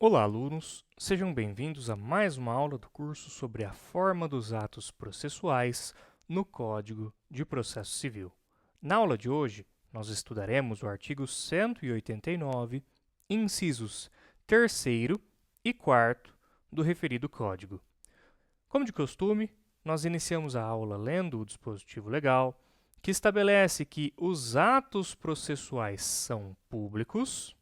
Olá, alunos! Sejam bem-vindos a mais uma aula do curso sobre a forma dos atos processuais no Código de Processo Civil. Na aula de hoje, nós estudaremos o artigo 189, incisos 3º e 4º do referido Código. Como de costume, nós iniciamos a aula lendo o dispositivo legal, que estabelece que os atos processuais são públicos.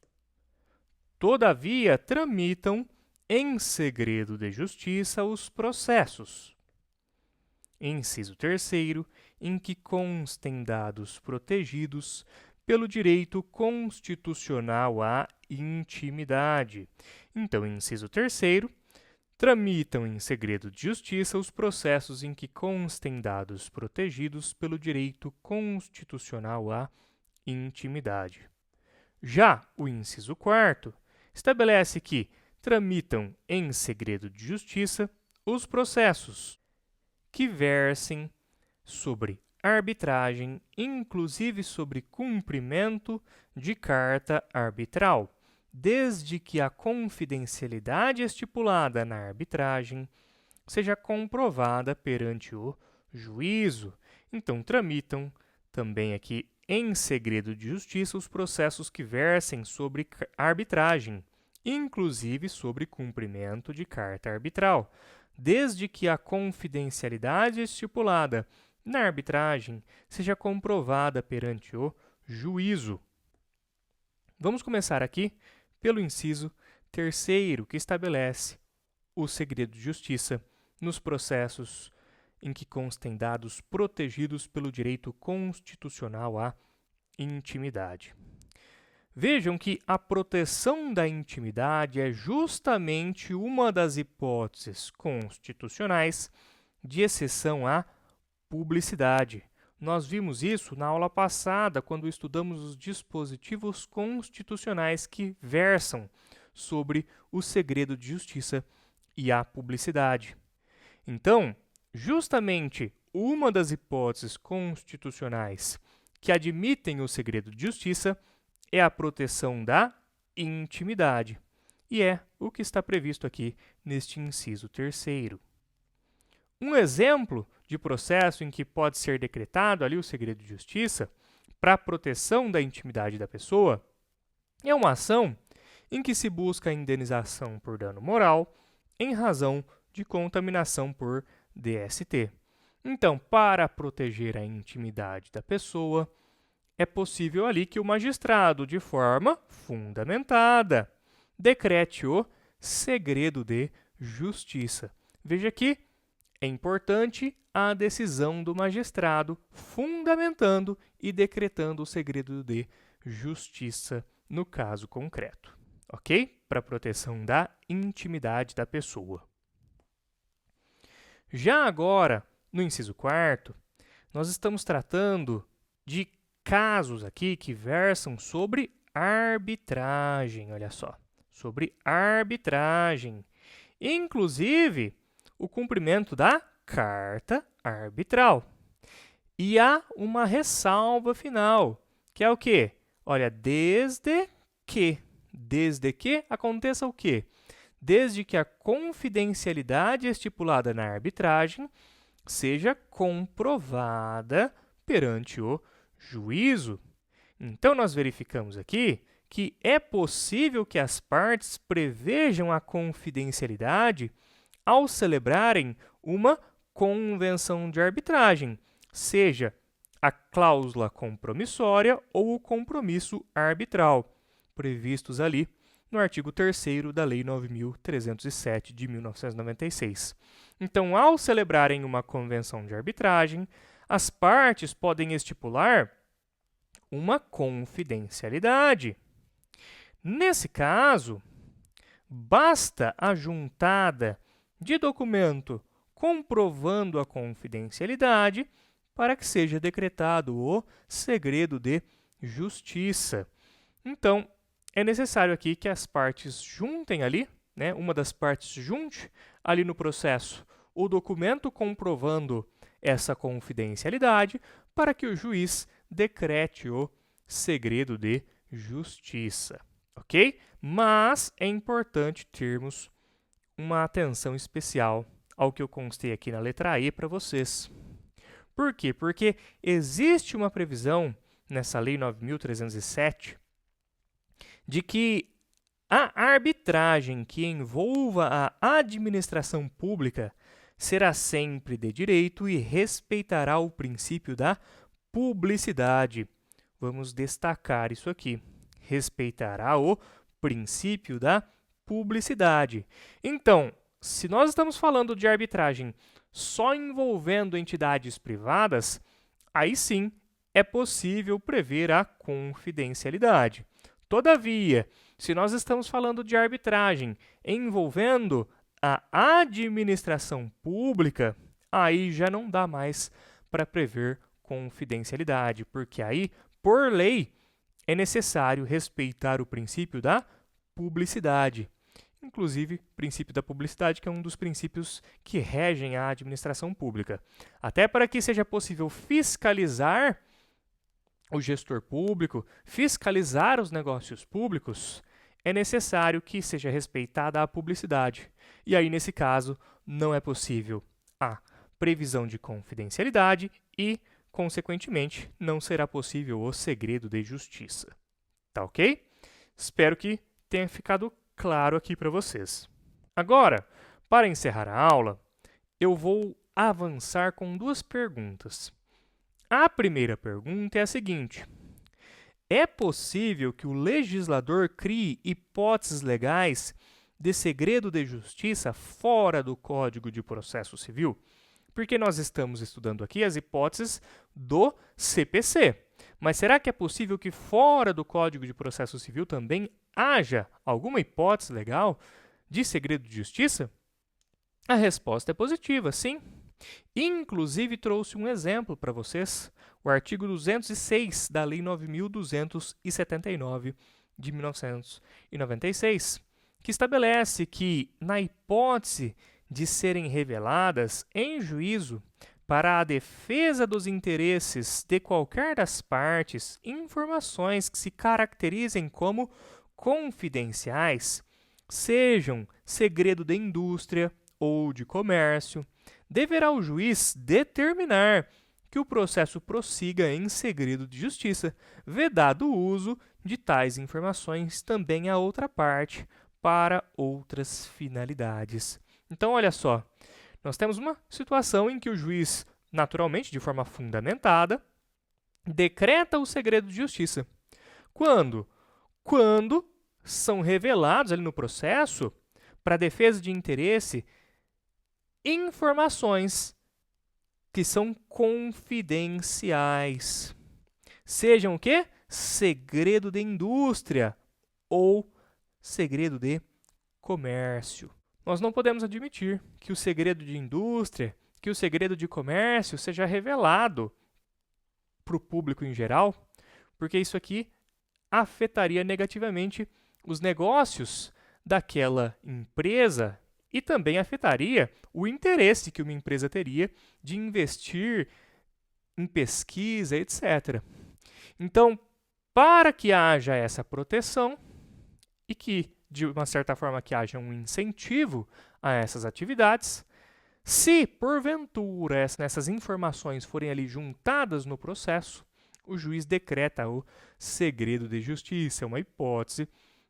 Todavia, tramitam em segredo de justiça os processos. Inciso 3º, em que constem dados protegidos pelo direito constitucional à intimidade. Então, inciso 3º, tramitam em segredo de justiça os processos em que constem dados protegidos pelo direito constitucional à intimidade. Já o inciso 4º, estabelece que tramitam em segredo de justiça os processos que versem sobre arbitragem, inclusive sobre cumprimento de carta arbitral, desde que a confidencialidade estipulada na arbitragem seja comprovada perante o juízo. Então, tramitam também aqui em segredo de justiça os processos que versem sobre arbitragem, inclusive sobre cumprimento de carta arbitral, desde que a confidencialidade estipulada na arbitragem seja comprovada perante o juízo. Vamos começar aqui pelo inciso 3º, que estabelece o segredo de justiça nos processos em que constem dados protegidos pelo direito constitucional à intimidade. Vejam que a proteção da intimidade é justamente uma das hipóteses constitucionais de exceção à publicidade. Nós vimos isso na aula passada, quando estudamos os dispositivos constitucionais que versam sobre o segredo de justiça e a publicidade. Então, justamente uma das hipóteses constitucionais que admitem o segredo de justiça é a proteção da intimidade, e é o que está previsto aqui neste inciso 3º. Um exemplo de processo em que pode ser decretado ali o segredo de justiça para a proteção da intimidade da pessoa é uma ação em que se busca a indenização por dano moral em razão de contaminação por DST. Então, para proteger a intimidade da pessoa, é possível ali que o magistrado, de forma fundamentada, decrete o segredo de justiça. Veja que é importante a decisão do magistrado fundamentando e decretando o segredo de justiça no caso concreto, ok? Para a proteção da intimidade da pessoa. Já agora, no inciso 4º, nós estamos tratando de casos aqui que versam sobre arbitragem, olha só, sobre arbitragem, inclusive o cumprimento da carta arbitral. E há uma ressalva final, que é o quê? Olha, desde que aconteça o quê? Desde que a confidencialidade estipulada na arbitragem seja comprovada perante o juízo. Então, nós verificamos aqui que é possível que as partes prevejam a confidencialidade ao celebrarem uma convenção de arbitragem, seja a cláusula compromissória ou o compromisso arbitral, previstos ali no artigo 3º da Lei 9.307 de 1996. Então, ao celebrarem uma convenção de arbitragem, as partes podem estipular uma confidencialidade. Nesse caso, basta a juntada de documento comprovando a confidencialidade para que seja decretado o segredo de justiça. Então, é necessário aqui que as partes juntem ali, né, uma das partes junte ali no processo o documento comprovando essa confidencialidade para que o juiz decrete o segredo de justiça, ok? ok? Mas é importante termos uma atenção especial ao que eu constei aqui na letra E para vocês. Por quê? Porque existe uma previsão nessa Lei 9.307 de que a arbitragem que envolva a administração pública será sempre de direito e respeitará o princípio da publicidade. Vamos destacar isso aqui. Respeitará o princípio da publicidade. Então, se nós estamos falando de arbitragem só envolvendo entidades privadas, aí sim é possível prever a confidencialidade. Todavia, se nós estamos falando de arbitragem envolvendo a administração pública, aí já não dá mais para prever confidencialidade, porque aí, por lei, é necessário respeitar o princípio da publicidade. Inclusive, o princípio da publicidade, que é um dos princípios que regem a administração pública. Até para que seja possível fiscalizar o gestor público, fiscalizar os negócios públicos, é necessário que seja respeitada a publicidade. E aí, nesse caso, não é possível a previsão de confidencialidade e, consequentemente, não será possível o segredo de justiça. Tá ok? Espero que tenha ficado claro aqui para vocês. Agora, para encerrar a aula, eu vou avançar com duas perguntas. A primeira pergunta é a seguinte: é possível que o legislador crie hipóteses legais de segredo de justiça fora do Código de Processo Civil? Porque nós estamos estudando aqui as hipóteses do CPC. Mas será que é possível que fora do Código de Processo Civil também haja alguma hipótese legal de segredo de justiça? A resposta é positiva, sim. Inclusive, trouxe um exemplo para vocês, o artigo 206 da Lei 9.279 de 1996, que estabelece que, na hipótese de serem reveladas em juízo para a defesa dos interesses de qualquer das partes informações que se caracterizem como confidenciais, sejam segredo de indústria ou de comércio, deverá o juiz determinar que o processo prossiga em segredo de justiça, vedado o uso de tais informações também a outra parte para outras finalidades. Então, olha só, nós temos uma situação em que o juiz, naturalmente, de forma fundamentada, decreta o segredo de justiça. Quando? Quando são revelados ali no processo, para defesa de interesse, informações que são confidenciais. Sejam o quê? Segredo de indústria ou segredo de comércio. Nós não podemos admitir que o segredo de indústria, que o segredo de comércio seja revelado para o público em geral, porque isso aqui afetaria negativamente os negócios daquela empresa e também afetaria o interesse que uma empresa teria de investir em pesquisa, etc. Então, para que haja essa proteção e que, de uma certa forma, que haja um incentivo a essas atividades, se, porventura, essas informações forem ali juntadas no processo, o juiz decreta o segredo de justiça, uma hipótese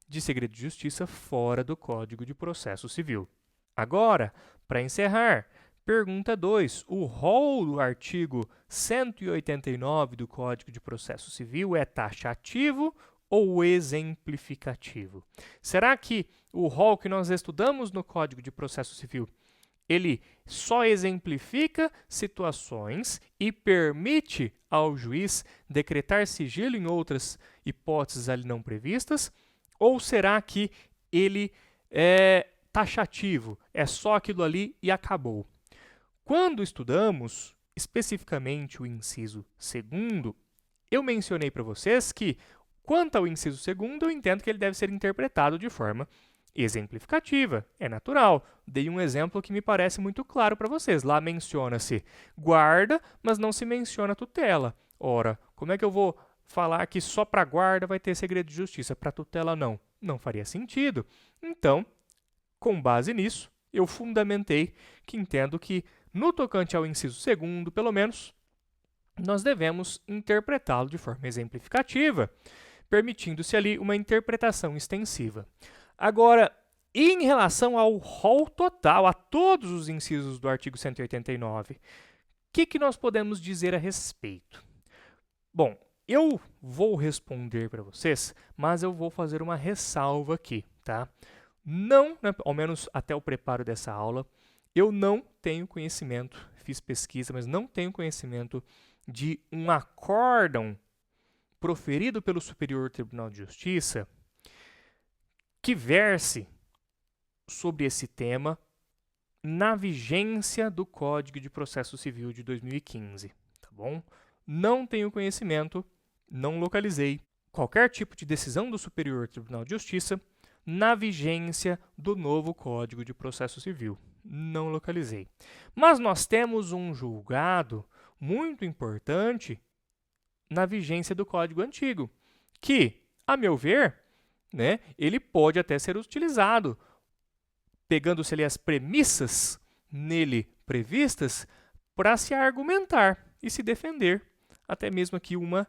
de segredo de justiça fora do Código de Processo Civil. Agora, para encerrar, pergunta 2. O rol do artigo 189 do Código de Processo Civil é taxativo ou exemplificativo? Será que o rol que nós estudamos no Código de Processo Civil, ele só exemplifica situações e permite ao juiz decretar sigilo em outras hipóteses ali não previstas? Ou será que ele é taxativo, é só aquilo ali e acabou? Quando estudamos especificamente o inciso 2º, eu mencionei para vocês que, quanto ao inciso 2º, eu entendo que ele deve ser interpretado de forma exemplificativa, é natural. Dei um exemplo que me parece muito claro para vocês. Lá menciona-se guarda, mas não se menciona tutela. Ora, como é que eu vou falar que só para guarda vai ter segredo de justiça, para tutela não? não faria sentido. Então, com base nisso, eu fundamentei que entendo que, no tocante ao inciso 2º, pelo menos, nós devemos interpretá-lo de forma exemplificativa, permitindo-se ali uma interpretação extensiva. Agora, em relação ao rol total, a todos os incisos do artigo 189, o que nós podemos dizer a respeito? Bom, eu vou responder para vocês, mas eu vou fazer uma ressalva aqui, tá? Não, né, ao menos até o preparo dessa aula, eu não tenho conhecimento, fiz pesquisa, mas não tenho conhecimento de um acórdão proferido pelo Superior Tribunal de Justiça que verse sobre esse tema na vigência do Código de Processo Civil de 2015, tá bom? Não tenho conhecimento, não localizei qualquer tipo de decisão do Superior Tribunal de Justiça na vigência do novo Código de Processo Civil. Não localizei. Mas nós temos um julgado muito importante na vigência do Código Antigo, que, a meu ver, né, ele pode até ser utilizado, pegando-se ali as premissas nele previstas, para se argumentar e se defender, até mesmo aqui uma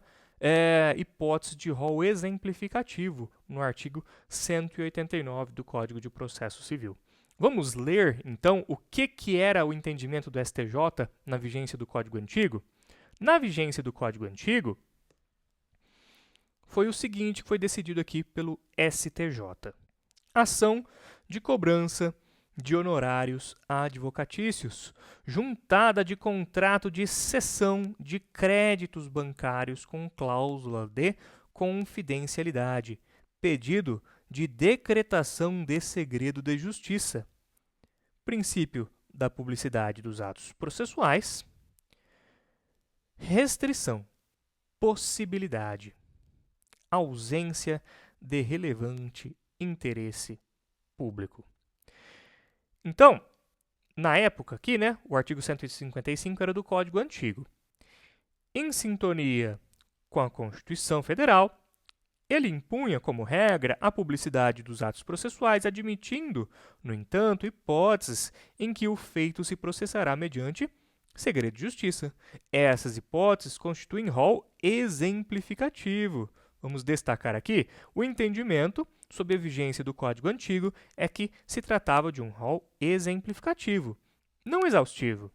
hipótese de rol exemplificativo no artigo 189 do Código de Processo Civil. Vamos ler, então, o que era o entendimento do STJ na vigência do Código Antigo? Na vigência do Código Antigo, foi o seguinte que foi decidido aqui pelo STJ. Ação de cobrança de honorários advocatícios, juntada de contrato de cessão de créditos bancários com cláusula de confidencialidade, pedido de decretação de segredo de justiça, princípio da publicidade dos atos processuais, restrição, possibilidade, ausência de relevante interesse público. Então, na época aqui, né, o artigo 155 era do Código Antigo. Em sintonia com a Constituição Federal, ele impunha como regra a publicidade dos atos processuais, admitindo, no entanto, hipóteses em que o feito se processará mediante segredo de justiça. Essas hipóteses constituem rol exemplificativo. Vamos destacar aqui o entendimento sob a vigência do Código Antigo é que se tratava de um rol exemplificativo, não exaustivo,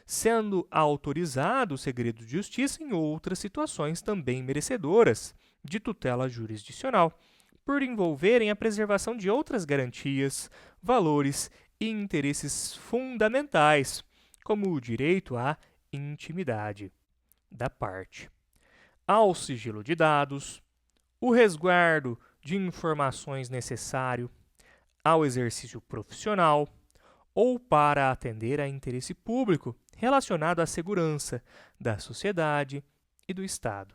sendo autorizado o segredo de justiça em outras situações também merecedoras de tutela jurisdicional, por envolverem a preservação de outras garantias, valores e interesses fundamentais, como o direito à intimidade da parte, ao sigilo de dados, o resguardo de informações necessário ao exercício profissional ou para atender a interesse público relacionado à segurança da sociedade e do Estado.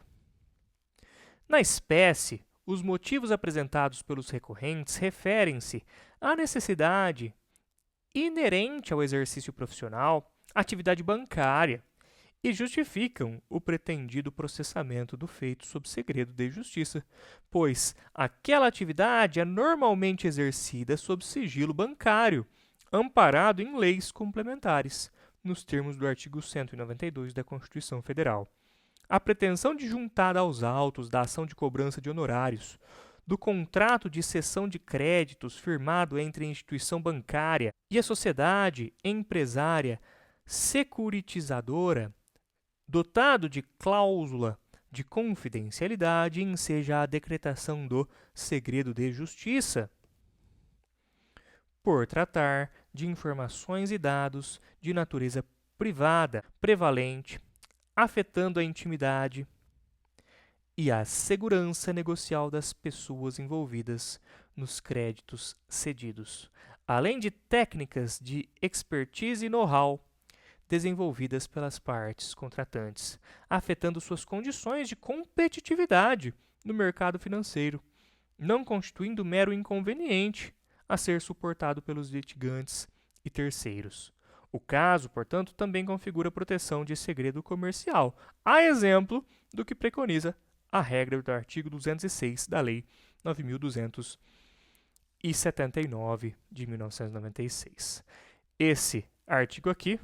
Na espécie, os motivos apresentados pelos recorrentes referem-se à necessidade inerente ao exercício profissional, atividade bancária, e justificam o pretendido processamento do feito sob segredo de justiça, pois aquela atividade é normalmente exercida sob sigilo bancário, amparado em leis complementares, nos termos do artigo 192 da Constituição Federal. A pretensão de juntada aos autos da ação de cobrança de honorários, do contrato de cessão de créditos firmado entre a instituição bancária e a sociedade empresária securitizadora, dotado de cláusula de confidencialidade, enseja a decretação do segredo de justiça, por tratar de informações e dados de natureza privada, prevalente, afetando a intimidade e a segurança negocial das pessoas envolvidas nos créditos cedidos, além de técnicas de expertise e know-how desenvolvidas pelas partes contratantes, afetando suas condições de competitividade no mercado financeiro, não constituindo mero inconveniente a ser suportado pelos litigantes e terceiros. O caso, portanto, também configura proteção de segredo comercial, a exemplo do que preconiza a regra do artigo 206 da Lei 9.200 e 79 de 1996. Esse artigo aqui,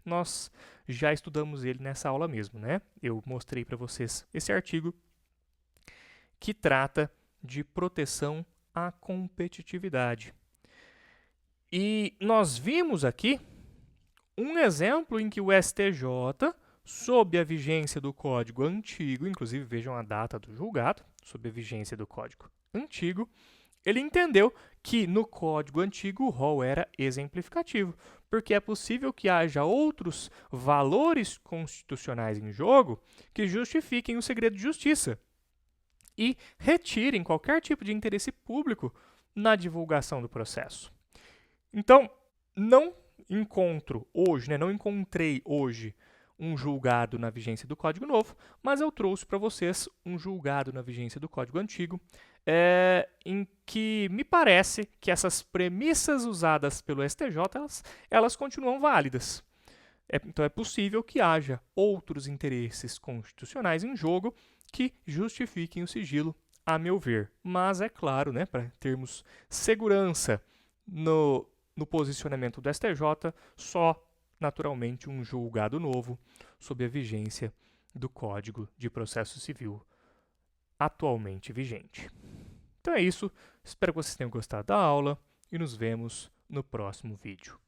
nós já estudamos ele nessa aula mesmo, né? Eu mostrei para vocês esse artigo que trata de proteção à competitividade. E nós vimos aqui um exemplo em que o STJ, sob a vigência do Código Antigo, inclusive vejam a data do julgado, sob a vigência do Código Antigo, ele entendeu que no Código Antigo o rol era exemplificativo, porque é possível que haja outros valores constitucionais em jogo que justifiquem o segredo de justiça e retirem qualquer tipo de interesse público na divulgação do processo. Então, não encontrei hoje um julgado na vigência do Código Novo, mas eu trouxe para vocês um julgado na vigência do Código Antigo, em que me parece que essas premissas usadas pelo STJ, elas continuam válidas. Então é possível que haja outros interesses constitucionais em jogo que justifiquem o sigilo, a meu ver. Mas é claro, né, para termos segurança no posicionamento do STJ, só naturalmente um julgado novo sob a vigência do Código de Processo Civil atualmente vigente. Então é isso, espero que vocês tenham gostado da aula e nos vemos no próximo vídeo.